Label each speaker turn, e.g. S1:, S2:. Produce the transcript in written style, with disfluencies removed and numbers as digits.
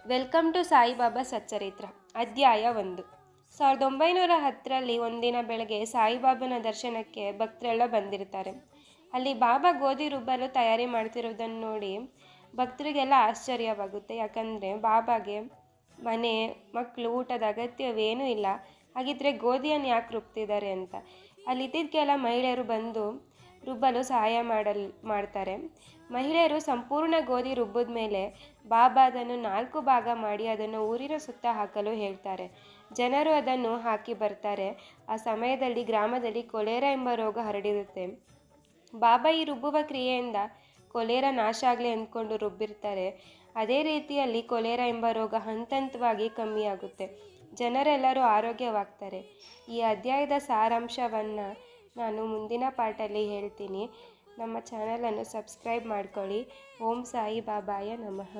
S1: Welcome to Saibaba ಸಚ್ಚರಿತ್ರ ಅಧ್ಯಾಯ 1. 1910ರಲ್ಲಿ ಒಂದಿನ ಬೆಳಗ್ಗೆ ಸಾಯಿಬಾಬಾನ ದರ್ಶನಕ್ಕೆ ಭಕ್ತರೆಲ್ಲ ಬಂದಿರ್ತಾರೆ. ಅಲ್ಲಿ ಬಾಬಾ ಗೋಧಿ ರುಬ್ಬಲು ತಯಾರಿ ಮಾಡ್ತಿರೋದನ್ನು ನೋಡಿ ಭಕ್ತರಿಗೆಲ್ಲ ಆಶ್ಚರ್ಯವಾಗುತ್ತೆ. ಯಾಕಂದರೆ ಬಾಬಾಗೆ ಮನೆ ಮಕ್ಕಳು ಊಟದ ಅಗತ್ಯವೇನೂ ಇಲ್ಲ. ಹಾಗಿದ್ರೆ ಗೋಧಿಯನ್ನು ಯಾಕೆ ರುಬ್ತಿದ್ದಾರೆ ಅಂತ. ಅಲ್ಲಿದ್ದಿದ್ದ ಕೆಲ ಮಹಿಳೆಯರು ಬಂದು ರುಬ್ಬಲು ಸಹಾಯ ಮಾಡ್ತಾರೆ. ಮಹಿಳೆಯರು ಸಂಪೂರ್ಣ ಗೋಧಿ ರುಬ್ಬಿದ ಮೇಲೆ ಬಾಬಾ ಅದನ್ನು 4 ಭಾಗ ಮಾಡಿ ಅದನ್ನು ಊರಿನ ಸುತ್ತ ಹಾಕಲು ಹೇಳ್ತಾರೆ. ಜನರು ಅದನ್ನು ಹಾಕಿ ಬರ್ತಾರೆ. ಆ ಸಮಯದಲ್ಲಿ ಗ್ರಾಮದಲ್ಲಿ ಕೊಲೆರಾ ಎಂಬ ರೋಗ ಹರಡಿರುತ್ತೆ. ಬಾಬಾ ಈ ರುಬ್ಬುವ ಕ್ರಿಯೆಯಿಂದ ಕೊಲೆರಾ ನಾಶ ಆಗಲಿ ಅಂದ್ಕೊಂಡು ರುಬ್ಬಿರ್ತಾರೆ. ಅದೇ ರೀತಿಯಲ್ಲಿ ಕೊಲೆರಾ ಎಂಬ ರೋಗ ಹಂತವಾಗಿ ಕಮ್ಮಿಯಾಗುತ್ತೆ. ಜನರೆಲ್ಲರೂ ಆರೋಗ್ಯವಾಗ್ತಾರೆ. ಈ ಅಧ್ಯಾಯದ ಸಾರಾಂಶವನ್ನು ನಾನು ಮುಂದಿನ ಪಾಠಲ್ಲಿ ಹೇಳ್ತೀನಿ. ನಮ್ಮ ಚಾನಲನ್ನು ಸಬ್ಸ್ಕ್ರೈಬ್ ಮಾಡ್ಕೊಳ್ಳಿ. ಓಂ ಸಾಯಿ ಬಾಬಾಯ ನಮಃ.